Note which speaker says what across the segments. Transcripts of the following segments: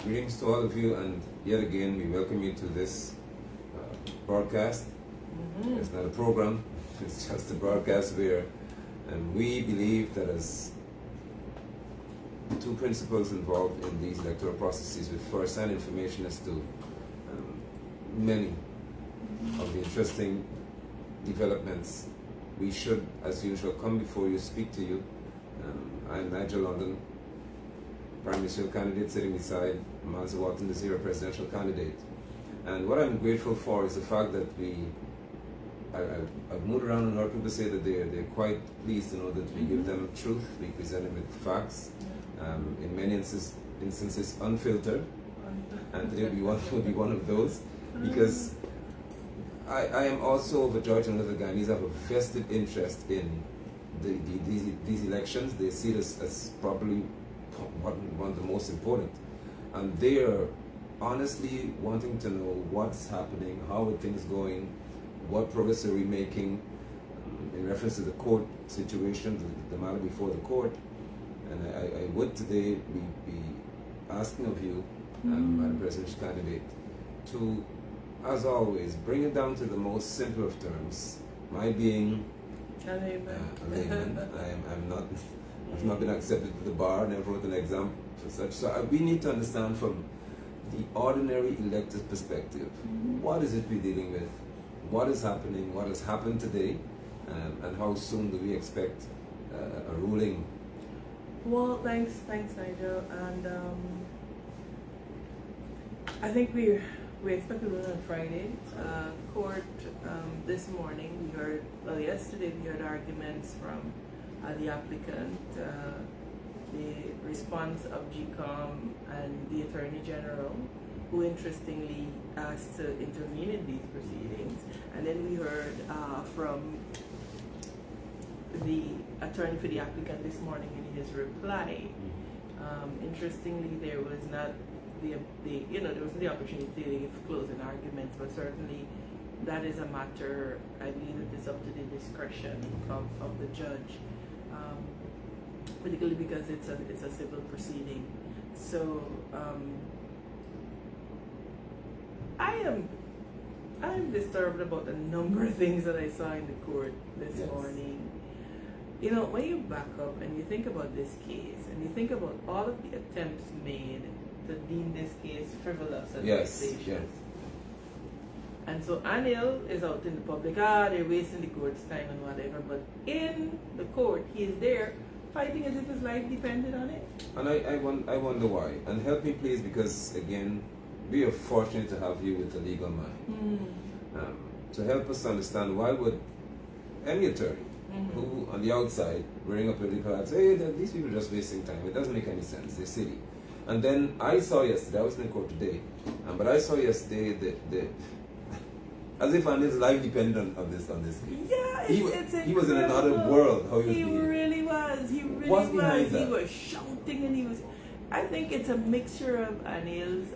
Speaker 1: Greetings to all of you, and yet again we welcome you to this broadcast. It's not a program, it's just a broadcast where we believe that as two principles involved in these electoral processes with first-hand information as to many of the interesting developments, we should, as usual, come before you, speak to you. I'm Nigel London, Prime Ministerial candidate sitting beside Master Walton-Desir, presidential candidate. And what I'm grateful for is the fact that I've moved around and heard people say that they're quite pleased to know that we give them truth, we present them with facts, in many instances unfiltered, and today will be one of those, because I am also overjoyed to know that the Guyanese have a vested interest in these elections. They see it as probably one of the most important, and they are honestly wanting to know what's happening, how are things going, what progress are we making in reference to the court situation, the matter before the court. And I would today be asking of you, Madam President's candidate, to, as always, bring it down to the most simple of terms. My being a layman, I've not been accepted to the bar, never wrote an exam for such. So we need to understand from the ordinary elected perspective, what is it we're dealing with, what is happening, what has happened today, and how soon do we expect a ruling?
Speaker 2: Well, thanks Nigel, and I think we expect a ruling on Friday. Court this morning yesterday we heard arguments from the applicant, the response of GECOM and the Attorney General, who interestingly asked to intervene in these proceedings. And then we heard from the attorney for the applicant this morning in his reply. Interestingly, there was not there wasn't the opportunity to give closing arguments, but certainly that is a matter, I believe, that is up to the discretion of the judge, particularly because it's a civil proceeding. So I'm disturbed about a number of things that I saw in the court this morning. You know, when you back up and you think about this case, and you think about all of the attempts made to deem this case frivolous and vexatious. And so Anil is out in the public, they're wasting the court's time and whatever, but in the court, he is there fighting as if his life depended on it.
Speaker 1: And I wonder why. And help me please, because again, we are fortunate to have you with a legal mind. To help us understand, why would any attorney who on the outside wearing a political hat say, hey, these people are just wasting time, it doesn't make any sense, they're silly. And then I saw yesterday, I was in the court today, but I saw yesterday that as if Anil's life depended on this case.
Speaker 2: Yeah,
Speaker 1: he was in another world. How
Speaker 2: he really was. He really was.
Speaker 1: Behind that?
Speaker 2: He was shouting, and he was. I think it's a mixture of Anil's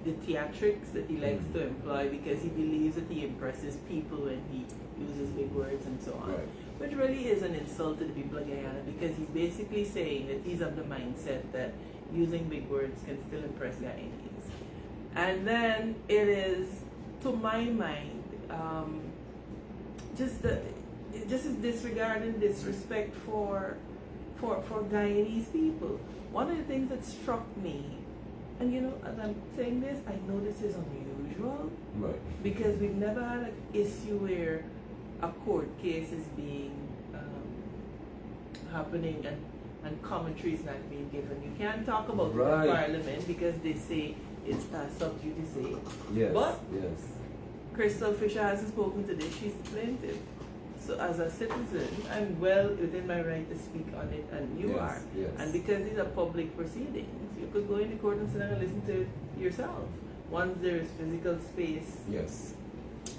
Speaker 2: the theatrics that he likes to employ, because he believes that he impresses people when he uses big words and so on.
Speaker 1: Right.
Speaker 2: Which really is an insult to the people of Guyana, because he's basically saying that he's of the mindset that using big words can still impress Guyanese. And then it is, to my mind, just is disregard and disrespect for Guyanese people. One of the things that struck me, and as I'm saying this, I know this is unusual,
Speaker 1: right,
Speaker 2: because we've never had an issue where a court case is being happening and commentary is not being given. You can't talk about the Parliament because they say it's sub judice.
Speaker 1: Yes.
Speaker 2: But
Speaker 1: yes.
Speaker 2: Crystal Fisher hasn't spoken today. She's the plaintiff. So as a citizen, I'm well within my right to speak on it, and you are.
Speaker 1: Yes.
Speaker 2: And because these are public proceedings, you could go in the court and sit down and listen to it yourself. Once there is physical space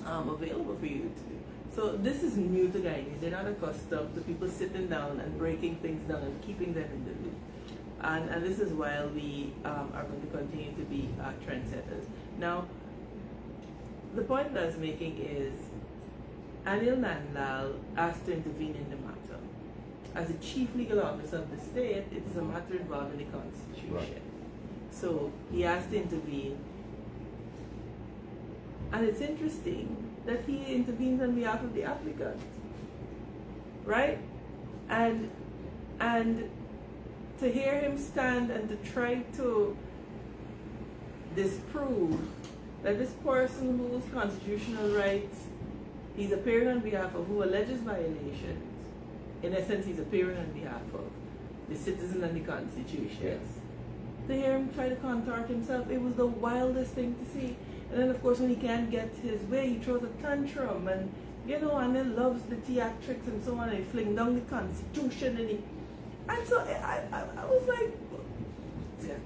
Speaker 2: available for you to do. So this is new to Guyanese. They're not accustomed to people sitting down and breaking things down and keeping them in the loop. And this is why we are going to continue to be trendsetters. Now, the point that I was making is, Anil Nandlal asked to intervene in the matter. As the chief legal officer of the state, it's a matter involving the Constitution.
Speaker 1: Right.
Speaker 2: So he has to intervene. And it's interesting that he intervenes on behalf of the applicant. Right? And to hear him stand and to try to disprove that this person whose constitutional rights he's appearing on behalf of, who alleges violations, in essence he's appearing on behalf of the citizen and the Constitution.
Speaker 1: Yes.
Speaker 2: To hear him try to contort himself, it was the wildest thing to see. And then of course when he can't get his way, he throws a tantrum and and then loves the theatrics and so on, and he fling down the Constitution and so I was like,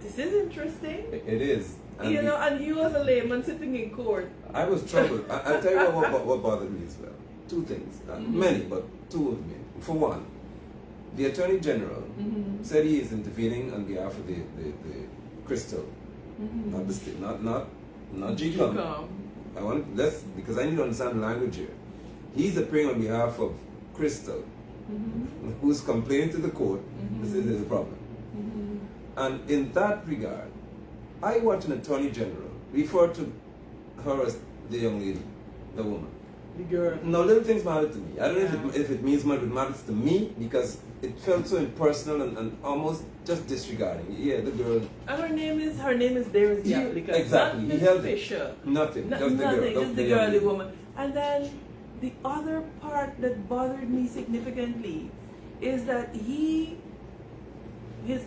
Speaker 2: this is interesting.
Speaker 1: It is. And
Speaker 2: and he was a layman sitting in court.
Speaker 1: I was troubled. I'll tell you what bothered me as well. Two things. Many, but two of them. For one, the Attorney General said he is intervening on behalf of the Crystal, not the state, not GECOM. Because I need to understand the language here. He's appearing on behalf of Crystal, who's complaining to the court. This is a problem. And in that regard, I want an Attorney General refer to her as the young lady, the woman.
Speaker 2: The girl.
Speaker 1: No, little things matter to me. I don't know if it means much, but it matters to me because it felt so impersonal and almost just disregarding. Yeah, the girl.
Speaker 2: And her name is there is the applicant.
Speaker 1: Exactly.
Speaker 2: Not
Speaker 1: he held
Speaker 2: Fisher.
Speaker 1: Nothing. Just the
Speaker 2: nothing.
Speaker 1: girl.
Speaker 2: Just the girl, the woman. And then the other part that bothered me significantly is that his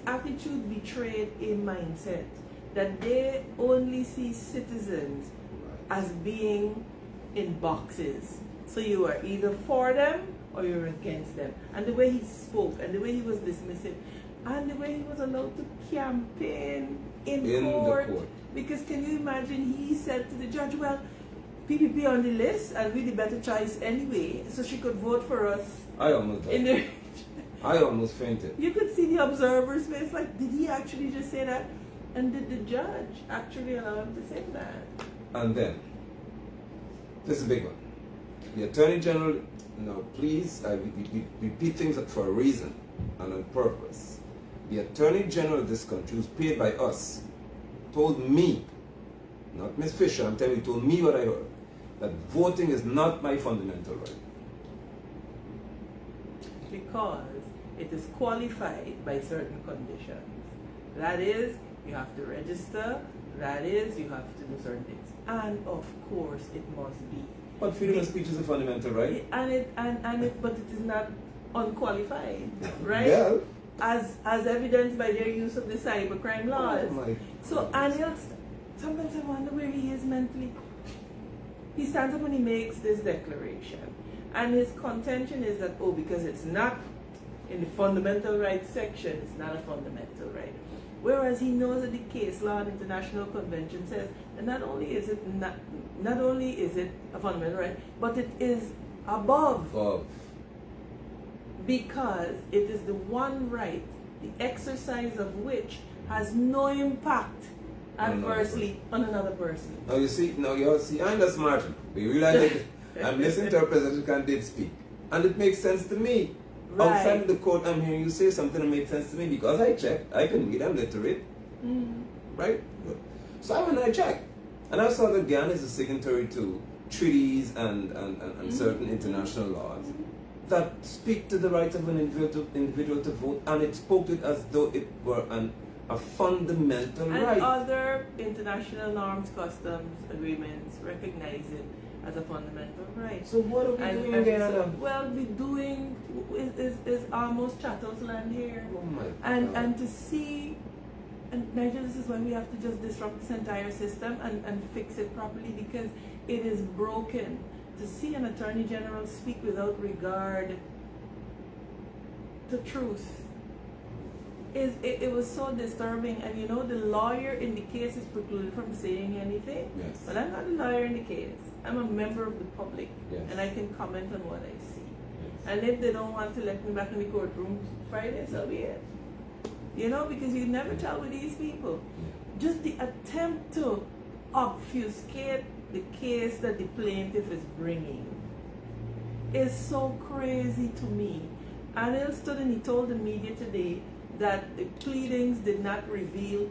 Speaker 2: attitude betrayed a mindset that they only see citizens as being in boxes. So you are either for them or you're against them. And the way he spoke and the way he was dismissive and the way he was allowed to campaign in court. Because can you imagine, he said to the judge, well, PPP on the list and we the better choice anyway, so she could vote for us.
Speaker 1: I almost died. I almost fainted.
Speaker 2: You could see the observer's face, like, did he actually just say that? And did the judge actually allow him to say that?
Speaker 1: And then, this is a big one. The Attorney General, please, I repeat things for a reason and on purpose. The Attorney General of this country, who's paid by us, told me, not Ms. Fisher, I'm telling you, told me what I heard, that voting is not my fundamental right.
Speaker 2: Because it is qualified by certain conditions. That is, you have to register. That is, you have to do certain things. And of course, it must be.
Speaker 1: But freedom of speech is a fundamental right.
Speaker 2: But it is not unqualified, right?
Speaker 1: Yeah.
Speaker 2: As evidenced by their use of the cybercrime laws.
Speaker 1: Oh
Speaker 2: so, and sometimes I wonder where he is mentally. He stands up and he makes this declaration. And his contention is that, because it's not in the fundamental rights section, it's not a fundamental right. Whereas he knows that the case law and international convention says that not only is it a fundamental right, but it is above. Because it is the one right, the exercise of which has no impact adversely on another person.
Speaker 1: Now you see, I'm not smart. But you realize that I'm listening to a president who did speak. And it makes sense to me.
Speaker 2: Right.
Speaker 1: Outside of the court, I'm hearing you say something that makes sense to me because I checked. I can read, I'm literate. Right? Good. So I went and I checked. And I saw that Ghana is a signatory to treaties and certain international laws that speak to the right of an individual to vote, and it spoke to it as though it were a fundamental right.
Speaker 2: And other international norms, customs, agreements recognize it as a fundamental right.
Speaker 1: So what are we doing in Ghana?
Speaker 2: The doing is almost chattel's land here.
Speaker 1: Oh my God.
Speaker 2: And to see, and Nigel, this is why we have to just disrupt this entire system and fix it properly, because it is broken. To see an Attorney General speak without regard to truth, it was so disturbing. And the lawyer in the case is precluded from saying anything.
Speaker 1: Yes.
Speaker 2: But I'm not a lawyer in the case. I'm a member of the public.
Speaker 1: Yes.
Speaker 2: And I can comment on what I see.
Speaker 1: Yes.
Speaker 2: And if they don't want to let me back in the courtroom Friday, so be it. Because you never tell with these people.
Speaker 1: Yeah.
Speaker 2: Just the attempt to obfuscate the case that the plaintiff is bringing is so crazy to me. Anil stood and he told the media today that the pleadings did not reveal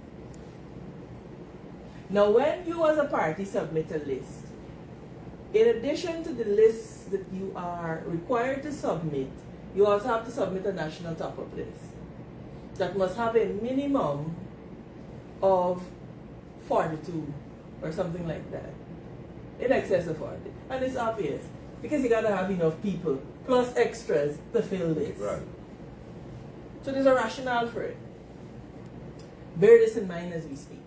Speaker 2: Now, when you as a party submit a list, in addition to the lists that you are required to submit, you also have to submit a national top-up list that must have a minimum of 42 or something like that, in excess of 40. And it's obvious, because you gotta have enough people, plus extras, to fill this.
Speaker 1: Right.
Speaker 2: So there's a rationale for it. Bear this in mind as we speak.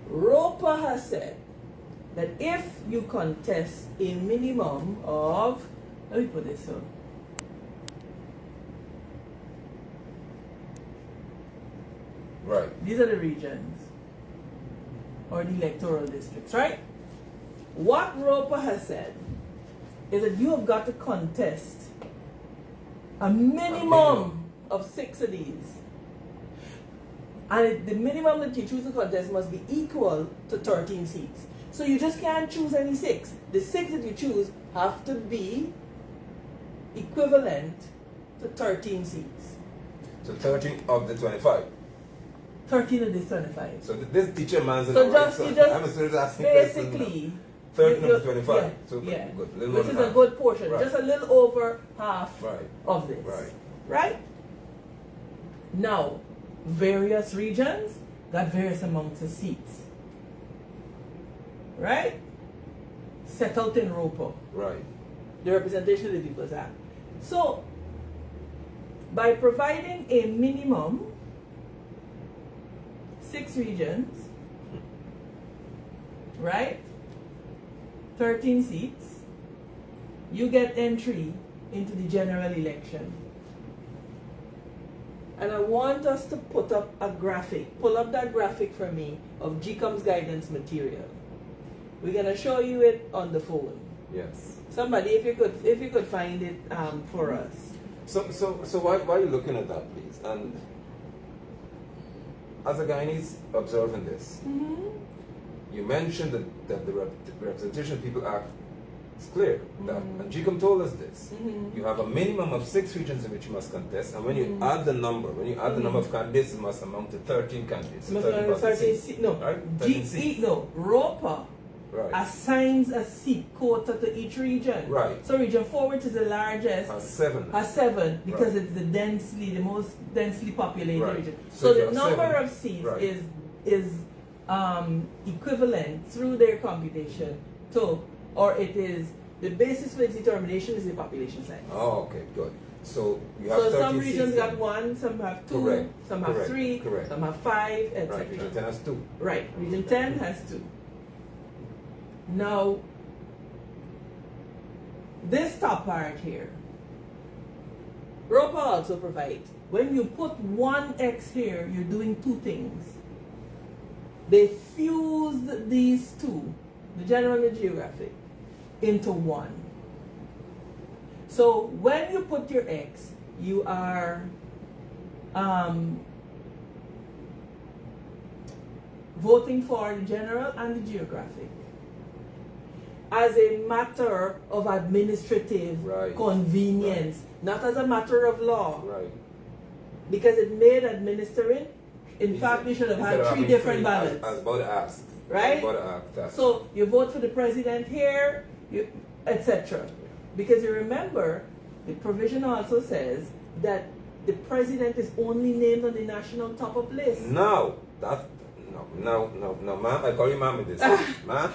Speaker 2: ROPA has said that if you contest a minimum of, let me put this so.
Speaker 1: Right.
Speaker 2: These are the regions or the electoral districts, right? What ROPA has said is that you have got to contest a minimum of 6 of these. And the minimum that you choose to contest must be equal to 13 seats. So you just can't choose any 6. The 6 that you choose have to be equivalent to 13 seats.
Speaker 1: So 13 of the 25.
Speaker 2: 13 of the 25.
Speaker 1: So this teacher man's
Speaker 2: So
Speaker 1: right.
Speaker 2: you just
Speaker 1: I'm still asking
Speaker 2: basically
Speaker 1: 13 of the 25.
Speaker 2: Yeah,
Speaker 1: So
Speaker 2: yeah.
Speaker 1: good.
Speaker 2: Which is a good portion.
Speaker 1: Right.
Speaker 2: Just a little over half
Speaker 1: Right.
Speaker 2: of this.
Speaker 1: Right.
Speaker 2: Right? Now, various regions got various amounts of seats. Right? Set out in ROPA.
Speaker 1: Right.
Speaker 2: The Representation of the People's Act. So, by providing a minimum 6 regions, right? 13 seats, you get entry into the general election. And I want us to put up a graphic, pull up that graphic for me of GECOM's guidance material. We're gonna show you it on the phone.
Speaker 1: Yes.
Speaker 2: Somebody, if you could find it for us.
Speaker 1: So why are you looking at that, please? And as a Guyanese observing this, you mentioned that the Representation of People Act is clear. That, and GECOM told us this. You have a minimum of 6 regions in which you must contest, and when you add the number, the number of candidates, it must amount to 13 candidates. 13 seats.
Speaker 2: No,
Speaker 1: right? 13 seats.
Speaker 2: No, ROPA assigns a seat quota to each region.
Speaker 1: Right.
Speaker 2: So region 4, which is the largest,
Speaker 1: has 7.
Speaker 2: Has 7 because it's the most densely populated region.
Speaker 1: So
Speaker 2: the number
Speaker 1: 7.
Speaker 2: of seats is equivalent through their computation to, or it is the basis for its determination is the population size.
Speaker 1: Oh, okay, good. So you have 13
Speaker 2: some regions
Speaker 1: seats
Speaker 2: got 1, some have 2,
Speaker 1: Correct.
Speaker 2: some have 3,
Speaker 1: Correct.
Speaker 2: some have 5, etc.
Speaker 1: Right. Region 10 has 2.
Speaker 2: Right. Region 10 has 2. Now, this top part here, ROPA also provides, when you put 1x here, you're doing 2 things. They fused these 2, the general and the geographic, into 1. So when you put your x, you are voting for the general and the geographic as a matter of administrative convenience, not as a matter of law.
Speaker 1: Right.
Speaker 2: Because it made administering, in fact, we should have had 3 different ballots.
Speaker 1: I was about to ask.
Speaker 2: Right? So you vote for the president here, etc. Because you remember, the provision also says that the president is only named on the national top-up list.
Speaker 1: No, ma'am. I call you ma'am with this. Ma'am.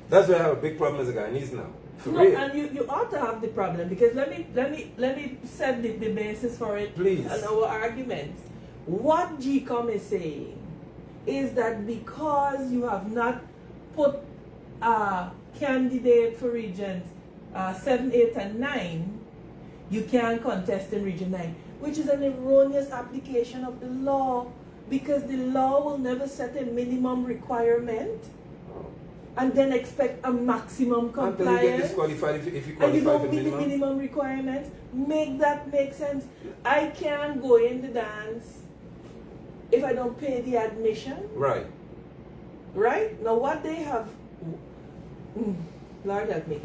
Speaker 1: That's why I have a big problem as a Guyanese now. For real.
Speaker 2: And you ought to have the problem, because let me set the basis for it.
Speaker 1: Please.
Speaker 2: And our argument. What GECOM is saying is that because you have not put a candidate for regions 7, 8, and 9, you can't contest in region 9, which is an erroneous application of the law, because the law will never set a minimum requirement and then expect a maximum compliance.
Speaker 1: Until you get disqualified if you qualify
Speaker 2: and you don't
Speaker 1: for
Speaker 2: meet the minimum requirements. Make that make sense. I can't go in the dance if I don't pay the admission.
Speaker 1: Right.
Speaker 2: Right? Now what they have, Lord help me,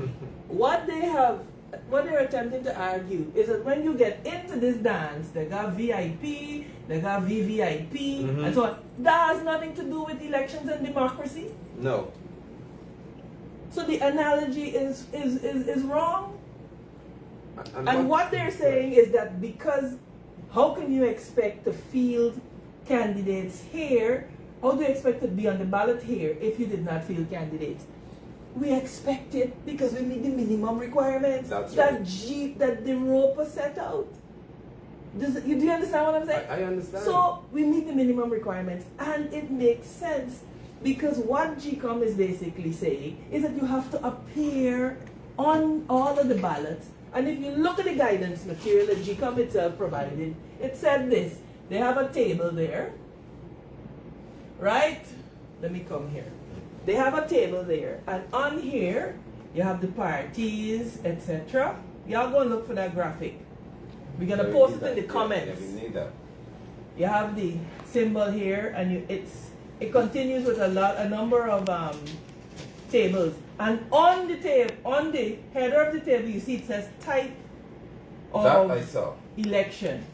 Speaker 2: what they're attempting to argue is that when you get into this dance, they got VIP, they got VVIP, and so on. That has nothing to do with elections and democracy.
Speaker 1: No.
Speaker 2: So the analogy is wrong. And what they're saying is that because how can you expect to field candidates here? How do you expect to be on the ballot here if you did not field candidates? We expect it because we meet the minimum requirements that the ROPA set out. Do you understand what I'm saying?
Speaker 1: I understand.
Speaker 2: So we meet the minimum requirements, and it makes sense because what GECOM is basically saying is that you have to appear on all of the ballots. And if you look at the guidance material that GECOM itself provided, it said this. They have a table there, right? Let me come here. They have a table there, and on here you have the parties, etc. Y'all go and look for that graphic. We're gonna post it in the comments.
Speaker 1: Yeah, we need that.
Speaker 2: You have the symbol here, and it continues with a number of tables. And on the header of the table, you see it says type of
Speaker 1: that I saw.
Speaker 2: election.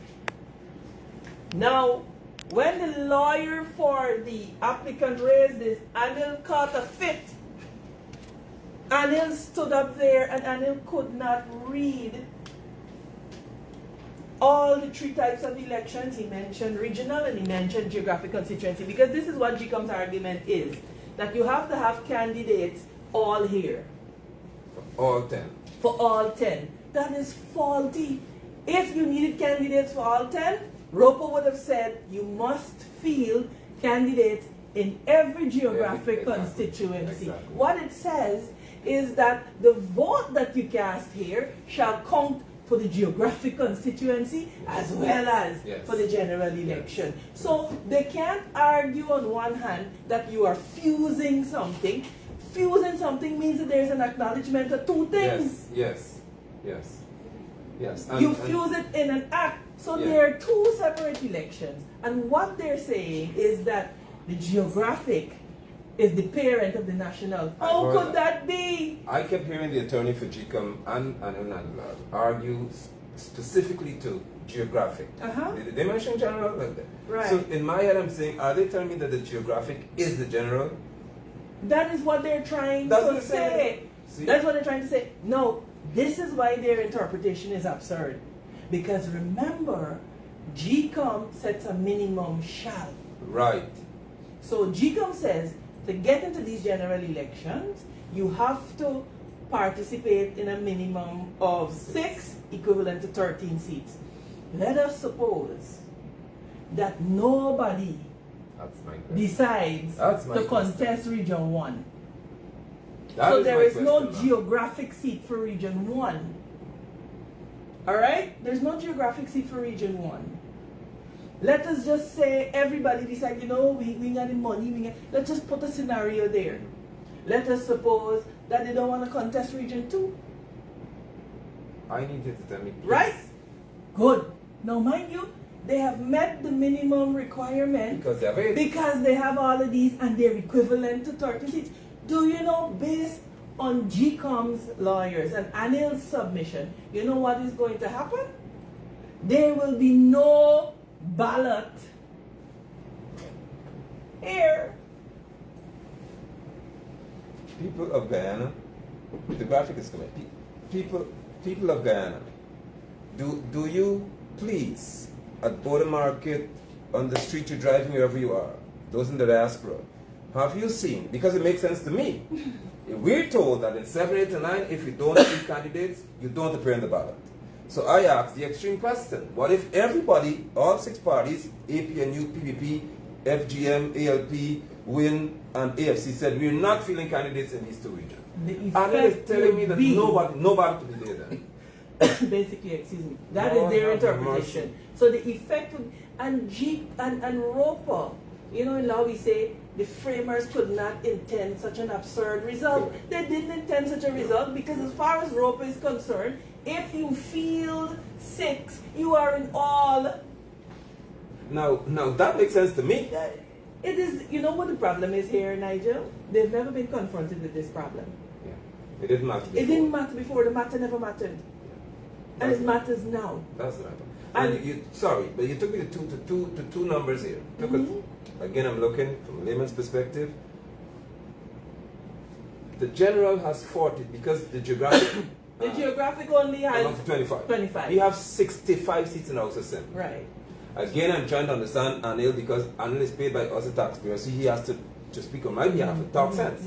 Speaker 2: Now, when the lawyer for the applicant raised this, Anil caught a fit. Anil stood up there, and Anil could not read all the three types of elections. He mentioned regional and he mentioned geographic constituency, because this is what GECOM's argument is, that you have to have candidates all here.
Speaker 1: For all 10.
Speaker 2: For all 10. That is faulty. If you needed candidates for all 10, ROPA would have said you must field candidates in every geographic constituency.
Speaker 1: Exactly.
Speaker 2: What it says is that the vote that you cast here shall count for the geographic constituency as well as for the general election. So they can't argue on one hand that you are fusing something. Fusing something means that there is an acknowledgement of two things.
Speaker 1: Yes.
Speaker 2: You fuse it in an act. So there are two separate elections. And what they're saying is that the geographic is the parent of the national. How could that be?
Speaker 1: I kept hearing the attorney for GECOM and Anil argue specifically to geographic. They mentioned general like that.
Speaker 2: Right.
Speaker 1: So in my head I'm saying, are they telling me that the geographic is the general?
Speaker 2: That is what they're trying to say. That's what they're trying to say. No, this is why their interpretation is absurd. Because remember, GECOM sets a minimum shall.
Speaker 1: Right.
Speaker 2: So GECOM says, to get into these general elections, you have to participate in a minimum of 6, equivalent to 13 seats. Let us suppose that nobody decides to contest Region 1. So there is no geographic seat for Region 1. Alright? There's no geographic seat for Region 1. Let us just say everybody decide, we got the money, let's just put a scenario there. Let us suppose that they don't want to contest Region 2.
Speaker 1: I need you to tell me. Please.
Speaker 2: Right? Good. Now mind you, they have met the minimum requirement because they have all of these and they're equivalent to 30 seats. Do you know, based on GECOM's lawyers and Anil's submission, you know what is going to happen? There will be no ballot here.
Speaker 1: People of Guyana, the graphic is coming. People of Guyana, do you please, at border market, on the street you're driving, wherever you are, those in the diaspora, have you seen, because it makes sense to me, we're told that in 7, 8, and 9, if you don't see candidates, you don't appear in the ballot. So I asked the extreme question, what if everybody, all 6 parties, APNU, PPP, FGM, ALP, WIN, and AFC said we're not filling candidates in these 2 regions? And it is telling me that nobody to be there then.
Speaker 2: Basically, excuse me. That is their interpretation. So the effect would, and ROPA, in law we say the framers could not intend such an absurd result. They didn't intend such a result because as far as ROPA is concerned, if you field 6, you are in all.
Speaker 1: Now that makes sense to me.
Speaker 2: It is, what the problem is here, Nigel? They've never been confronted with this problem.
Speaker 1: Yeah. It didn't matter before.
Speaker 2: It didn't matter before. The matter never mattered. And it matters now.
Speaker 1: That's right. And sorry, but you took me to two numbers here. Look at, again, I'm looking from a layman's perspective. The general has 40 because the geographic.
Speaker 2: The geographic only has
Speaker 1: 25.
Speaker 2: 25.
Speaker 1: We have 65 seats in the House of Assembly.
Speaker 2: Right.
Speaker 1: Again, I'm trying to understand Anil because Anil is paid by us as taxpayers, so he has to speak on my behalf and talk sense.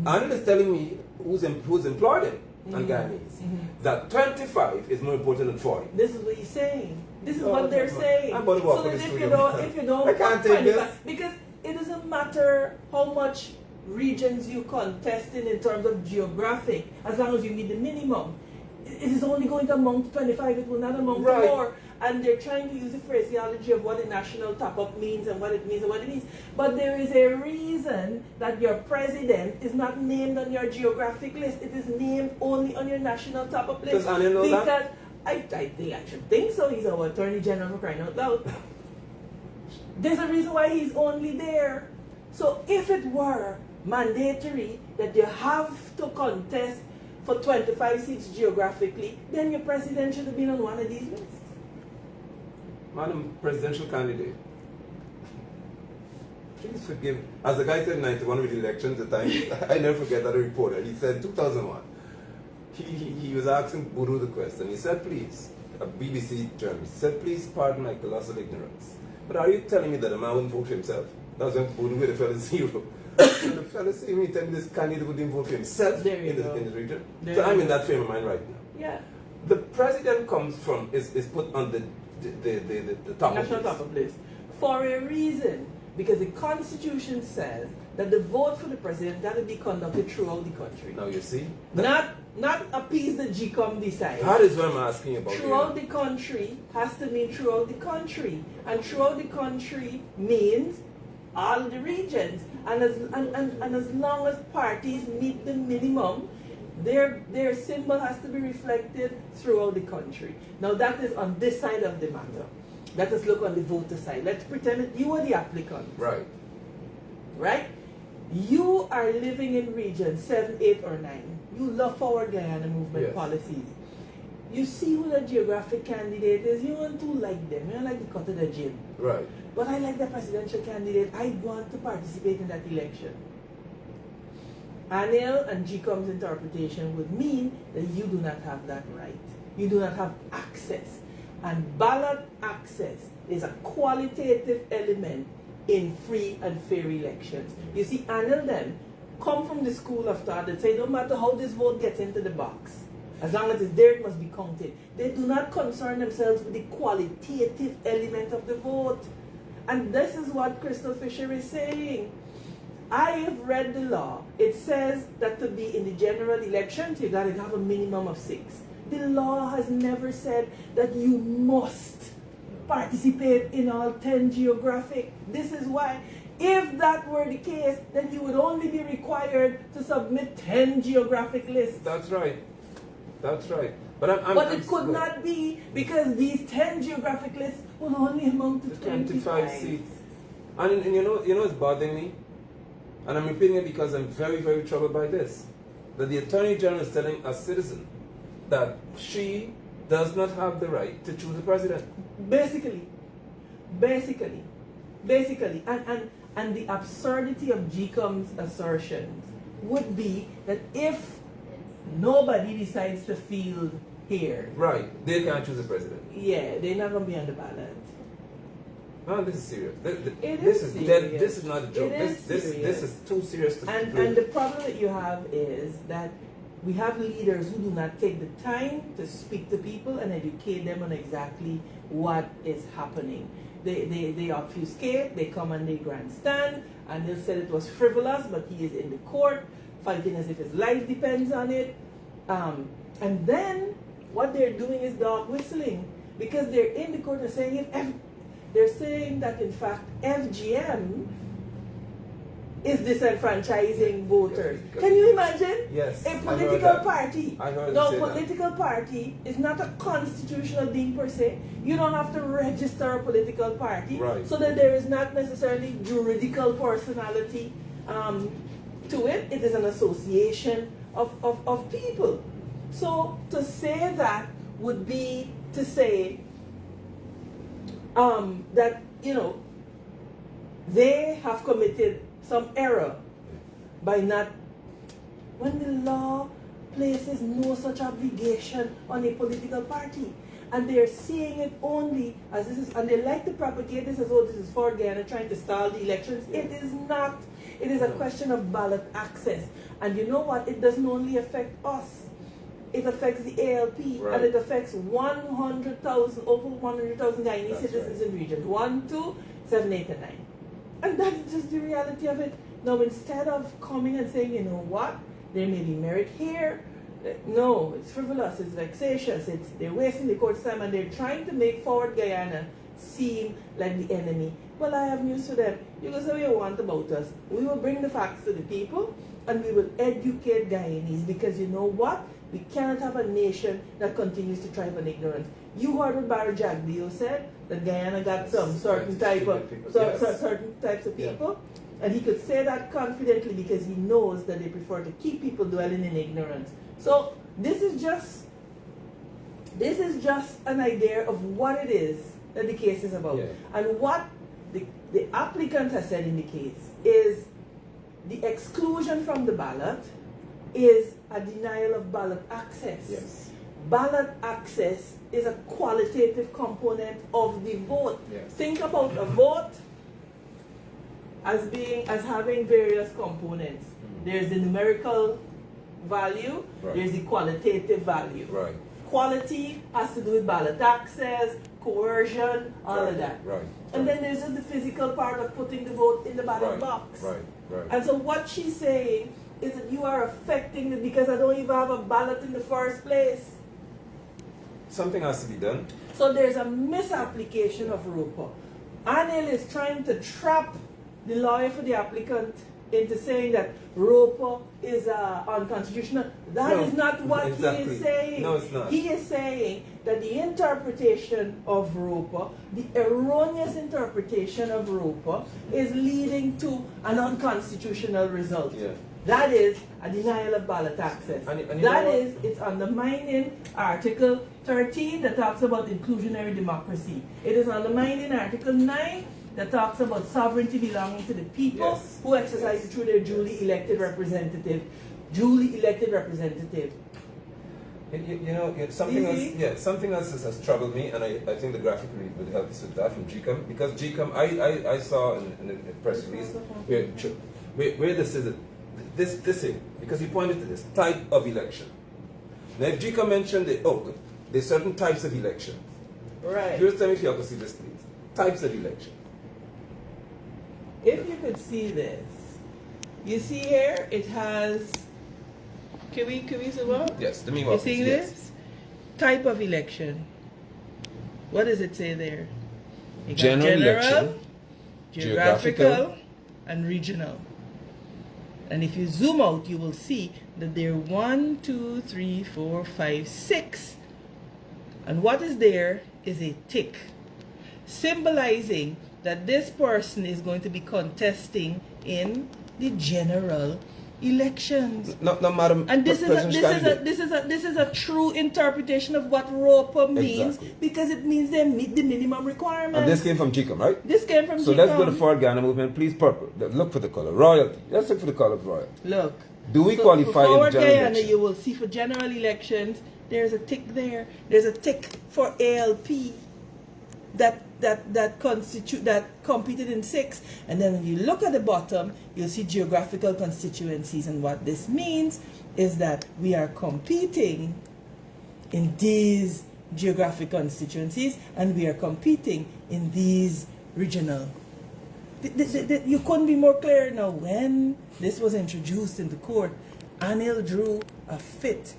Speaker 1: Anil is telling me who's employed him and Guyanese that 25 is more important than 40.
Speaker 2: This is what he's saying. This is what they're saying.
Speaker 1: I'm about to walk
Speaker 2: so
Speaker 1: on
Speaker 2: that
Speaker 1: the
Speaker 2: if you don't
Speaker 1: I can't take this.
Speaker 2: Because it doesn't matter how much regions you contest in terms of geographic, as long as you meet the minimum. It is only going to amount to 25, it will not amount to more. And they're trying to use the phraseology of what a national top-up means and what it means and what it means. But there is a reason that your president is not named on your geographic list. It is named only on your national top-up list.
Speaker 1: Does Anil know that?
Speaker 2: I think I should think so. He's our Attorney General for crying out loud. There's a reason why he's only there. So if it were mandatory that you have to contest for 25 seats geographically, then your president should have been on one of these lists.
Speaker 1: Madam Presidential Candidate, please forgive. As the guy said in 91 with the elections, the time, I never forget that reporter. He said 2001. He was asking Buru the question. He said, please, a BBC journalist said, please pardon my colossal ignorance. But are you telling me that a man wouldn't vote for himself? That was when Buru with the fellow zero. And the fellow saying me, telling me this candidate wouldn't vote for himself in the region. So I'm in that frame of mind right now.
Speaker 2: Yeah.
Speaker 1: The president comes from, is put on the top
Speaker 2: national top of list for a reason, because the Constitution says that the vote for the president got to be conducted throughout the country.
Speaker 1: Now you see,
Speaker 2: not appease the GECOM decides.
Speaker 1: That is what I'm asking about.
Speaker 2: Throughout the country has to mean throughout the country, and throughout the country means all the regions. And as long as parties meet the minimum, their symbol has to be reflected throughout the country. Now that is on this side of the matter. Let us look on the voter side. Let's pretend that you are the applicant.
Speaker 1: Right.
Speaker 2: Right? You are living in region 7, 8, or 9. You love Forward Guyana movement policies. You see who the geographic candidate is, you want to like them. You don't like the cut of the gym.
Speaker 1: Right.
Speaker 2: But I like the presidential candidate. I want to participate in that election. Anil and GECOM's interpretation would mean that you do not have that right. You do not have access. And ballot access is a qualitative element in free and fair elections. You see, Anil then come from the school of thought that say no matter how this vote gets into the box, as long as it's there, it must be counted. They do not concern themselves with the qualitative element of the vote. And this is what Crystal Fisher is saying. I have read the law. It says that to be in the general elections, you got to have a minimum of 6. The law has never said that you must participate in all 10 geographic. This is why, if that were the case, then you would only be required to submit 10 geographic lists.
Speaker 1: That's right. That's right. But
Speaker 2: it could not be, because these 10 geographic lists will only amount to 25
Speaker 1: seats. And you know it's bothering me? And I'm repeating it because I'm very, very troubled by this. That the Attorney General is telling a citizen that she does not have the right to choose a president. Basically.
Speaker 2: And the absurdity of GECOM's assertions would be that if nobody decides to field here,
Speaker 1: right, they can't choose a president.
Speaker 2: Yeah, they're not going to be on the ballot.
Speaker 1: No, this is serious.
Speaker 2: This is serious.
Speaker 1: This is not a joke. This is too serious to
Speaker 2: and the problem that you have is that we have leaders who do not take the time to speak to people and educate them on exactly what is happening. They obfuscate, they come and they grandstand, and they'll say it was frivolous, but he is in the court fighting as if his life depends on it. And then what they're doing is dog whistling, because they're in the court and saying they're saying that in fact FGM is disenfranchising voters. Can you imagine?
Speaker 1: Yes.
Speaker 2: A political party.
Speaker 1: I heard
Speaker 2: No, political party is not a constitutional being per se. You don't have to register a political party.
Speaker 1: Right.
Speaker 2: So that there is not necessarily juridical personality to it. It is an association of people. So to say that would be to say that, they have committed some error by not, when the law places no such obligation on a political party. And they're seeing it only as this is, and they like to propagate this as, oh, this is for Guyana trying to stall the elections. It is not. It is a question of ballot access. And you know what? It doesn't only affect us. It affects the ALP, and it affects 100,000, over 100,000 Guyanese citizens in region 1, 2, 7, 8, and 9. And that's just the reality of it. Now, instead of coming and saying, you know what, there may be merit here, no, it's frivolous, it's vexatious, they're wasting the court's time, and they're trying to make Forward Guyana seem like the enemy. Well, I have news for them. You can say what you want about us. We will bring the facts to the people, and we will educate Guyanese, because you know what? We cannot have a nation that continues to thrive on ignorance. You heard what Barry Jagbio said, that Guyana got some certain type of certain types of people, and he could say that confidently because he knows that they prefer to keep people dwelling in ignorance. So this is just an idea of what it is that the case is about, and what the applicant has said in the case is the exclusion from the ballot is a denial of ballot access.
Speaker 1: Yes.
Speaker 2: Ballot access is a qualitative component of the vote.
Speaker 1: Yes.
Speaker 2: Think about a vote as having various components. There's the numerical value, there's the qualitative value.
Speaker 1: Right.
Speaker 2: Quality has to do with ballot access, coercion, all of that. And then there's just the physical part of putting the vote in the ballot box. And so what she's saying is that you are affecting it because I don't even have a ballot in the first place.
Speaker 1: Something has to be done.
Speaker 2: So there's a misapplication of ROPA. Anil is trying to trap the lawyer for the applicant into saying that ROPA is unconstitutional. That is not what he is saying.
Speaker 1: No, it's not.
Speaker 2: He is saying that the interpretation of ROPA, the erroneous interpretation of ROPA, is leading to an unconstitutional result. That is a denial of ballot access. It's undermining Article 13 that talks about inclusionary democracy. It is undermining Article 9 that talks about sovereignty belonging to the people who exercise it through their duly elected representative.
Speaker 1: Something else has troubled me, and I think the graphic would help us with that from GECOM, because GECOM, I saw in a press release where this is this thing, because he pointed to this type of election. Now, if GECOM mentioned there's certain types of elections.
Speaker 2: Right.
Speaker 1: Just tell me if you can see this, please. Types of election.
Speaker 2: If you could see this, you see here it has. Can we zoom out?
Speaker 1: Yes, let me
Speaker 2: walk. You see this? Type of election. What does it say there?
Speaker 1: General election,
Speaker 2: geographical, and regional. And if you zoom out, you will see that there are 1, 2, 3, 4, 5, 6. And what is there is a tick, symbolizing that this person is going to be contesting in the general elections.
Speaker 1: No, madam.
Speaker 2: And this is a true interpretation of what ROPA means, because it means they meet the minimum requirements.
Speaker 1: And this came from GECOM, right?
Speaker 2: This came from GECOM.
Speaker 1: So let's go to Forward Ghana movement. Please, purple. Look for the color. Royalty. Let's look for the color of royalty.
Speaker 2: Look.
Speaker 1: Do we qualify in the general election?
Speaker 2: You will see for general elections, there's a tick there. There's a tick for ALP that competed in 6, and then when you look at the bottom, you'll see geographical constituencies, and what this means is that we are competing in these geographic constituencies, and we are competing in these regional. You couldn't be more clear. Now, when this was introduced in the court, Anil drew a fit.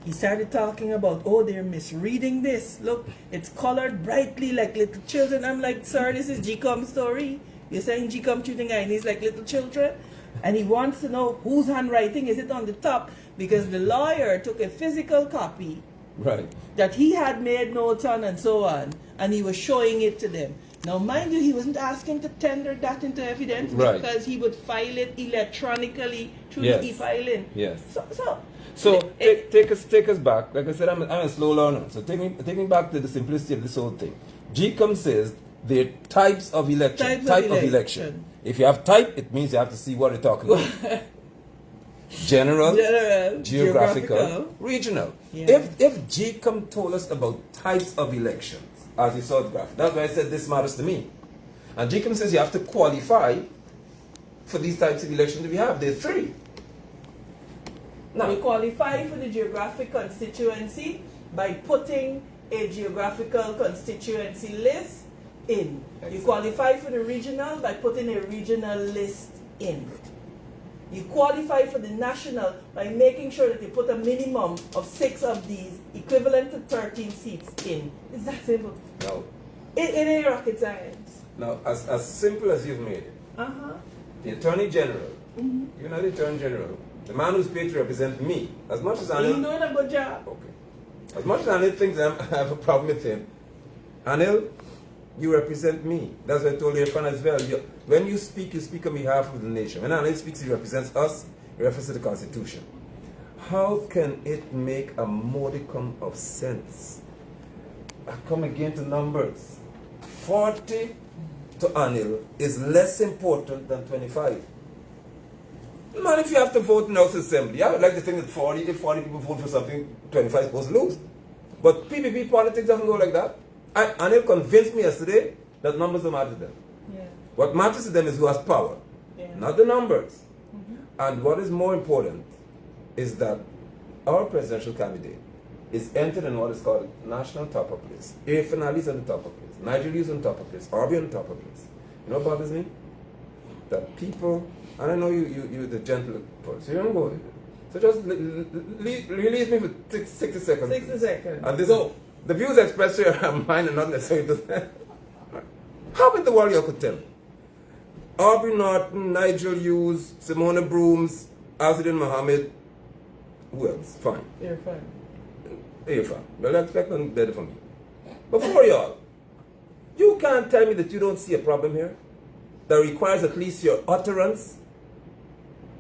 Speaker 2: He started talking about, they're misreading this. Look, it's colored brightly like little children. I'm like, sir, this is GECOM's story. You're saying GECOM treating Guyanese like little children? And he wants to know whose handwriting is it on the top, because the lawyer took a physical copy that he had made notes on and so on, and he was showing it to them. Now, mind you, he wasn't asking to tender that into evidence because he would file it electronically through the e-filing. So take us back. Like I said, I'm a slow learner. So take me back to the simplicity of this whole thing.
Speaker 1: GECOM says there are types of election. Type of election. If you have type, it means you have to see what you're talking about. General, geographical, regional.
Speaker 2: Yeah.
Speaker 1: If GECOM told us about types of elections, as you saw the graph, that's why I said this matters to me. And GECOM says you have to qualify for these types of elections that we have. There are 3.
Speaker 2: Now, you qualify for the geographic constituency by putting a geographical constituency list in.
Speaker 1: Excellent.
Speaker 2: You qualify for the regional by putting a regional list in. You qualify for the national by making sure that you put a minimum of 6 of these, equivalent to 13 seats in. It's that simple.
Speaker 1: No.
Speaker 2: It ain't rocket science.
Speaker 1: Now, as simple as you've made it, the Attorney General, you're not the Attorney General, the man who's paid to represent me, as much as Anil...
Speaker 2: He's doing a good job.
Speaker 1: Okay. As much as Anil thinks I have a problem with him, Anil, you represent me. That's what I told Irfan as well. When you speak on behalf of the nation. When Anil speaks, he represents us, he refers to the Constitution. How can it make a modicum of sense? I come again to numbers. 40 to Anil is less important than 25. Man, if you have to vote in the House Assembly, I would like to think that if 40 people vote for something, 25 is supposed to lose. But PPP politics doesn't go like that. Anil convinced me yesterday that numbers don't matter to them.
Speaker 2: Yeah.
Speaker 1: What matters to them is who has power, not the numbers. And what is more important is that our presidential candidate is entered in what is called national top-up list. Irfan Ali is on the top-up list. Nigel is on the top-up list. Arby on the top-up list. You know what bothers me? That people, and I know you're the gentle person, you don't go. So just release me for 60 seconds.
Speaker 2: 60 seconds.
Speaker 1: And this the views expressed here are mine and not necessarily the How in the world you could tell me? Aubrey Norton, Nigel Hughes, Simona Brooms, Azadin Mohammed, who else? Fine.
Speaker 2: Irfan.
Speaker 1: Irfan. Well, I expect nothing better from you. Before y'all, you can't tell me that you don't see a problem here that requires at least your utterance.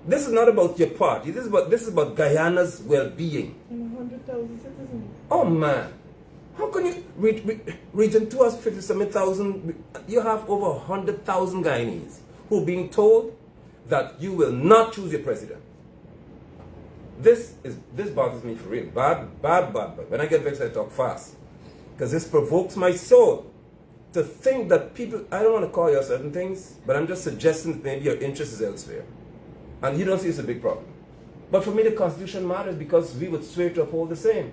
Speaker 1: This is not about your party. This is about Guyana's well-being.
Speaker 2: 100,000 citizens.
Speaker 1: Oh man, how can you region 2 has 57,000? You have over 100,000 Guyanese who are being told that you will not choose your president. This bothers me for real. Bad. When I get vexed, I talk fast because this provokes my soul to think that people. I don't want to call you certain things, but I'm just suggesting that maybe your interest is elsewhere. And you don't see it's a big problem. But for me, the Constitution matters because we would swear to uphold the same.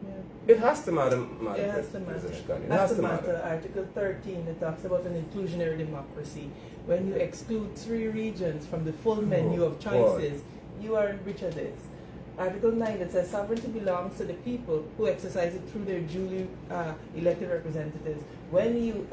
Speaker 1: Yeah. It has to matter.
Speaker 2: It has to matter. It has to matter. Article 13, it talks about an inclusionary democracy. When you exclude 3 regions from the full menu of choices, you are in breach of this. Article 9, it says sovereignty belongs to the people who exercise it through their duly elected representatives. When you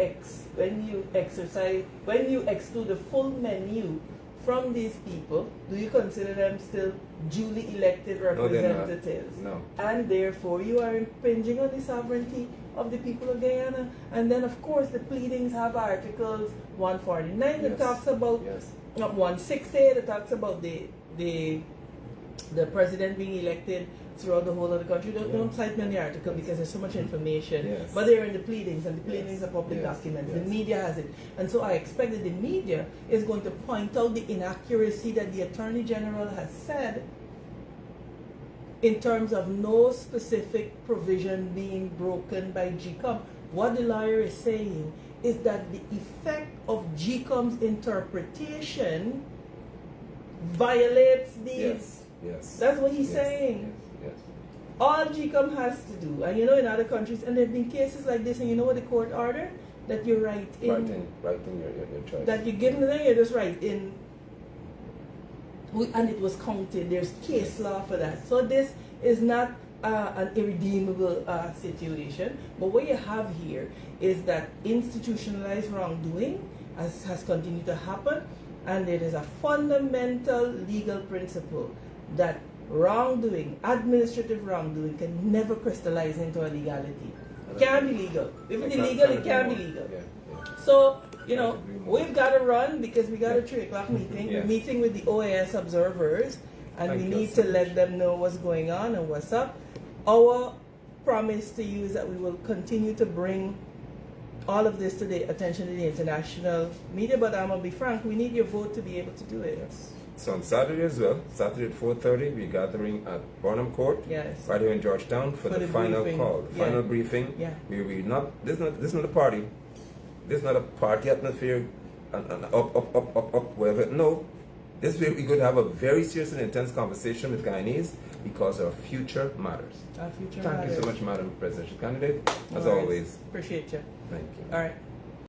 Speaker 2: exclude the full menu from these people, do you consider them still duly elected representatives?
Speaker 1: No.
Speaker 2: And therefore you are impinging on the sovereignty of the people of Guyana. And then of course the pleadings have articles 149 that talks about 160 that talks about the president being elected throughout the whole of the country. Don't cite me on the article because there's so much information. But they're in the pleadings, and the pleadings are public documents. The media has it. And so I expect that the media is going to point out the inaccuracy that the Attorney General has said in terms of no specific provision being broken by GECOM. What the lawyer is saying is that the effect of GECOM's interpretation violates these. That's what he's saying. All GECOM has to do, and you know in other countries, and there have been cases like this, and you know what the court ordered? That you write in your choice. That you give them there, you just write in, and it was counted. There's case law for that. So this is not an irredeemable situation, but what you have here is that institutionalized wrongdoing has continued to happen, and there is a fundamental legal principle that wrongdoing, administrative wrongdoing, can never crystallize into a legality. It can't be legal. If it's illegal, it can't be legal. So, you know, we've got to run because we got a 3 o'clock meeting. We're meeting with the OAS observers, and we need to let them know what's going on and what's up. Our promise to you is that we will continue to bring all of this to the attention of the international media, but I'm going to be frank, we need your vote to be able to do it.
Speaker 1: Yes. So on Saturday as well, Saturday at 4:30, we're gathering at Barnum Court,
Speaker 2: yes,
Speaker 1: right here in Georgetown for the final
Speaker 2: briefing.
Speaker 1: call, the final briefing.
Speaker 2: Yeah.
Speaker 1: This is not a party. This is not a party atmosphere and up, wherever. No. This way we're going to have a very serious and intense conversation with Guyanese because our future matters.
Speaker 2: Our future
Speaker 1: Thank
Speaker 2: matters.
Speaker 1: you so much, Madam Presidential Candidate. As
Speaker 2: All right.
Speaker 1: always.
Speaker 2: Appreciate you.
Speaker 1: Thank you.
Speaker 2: All right.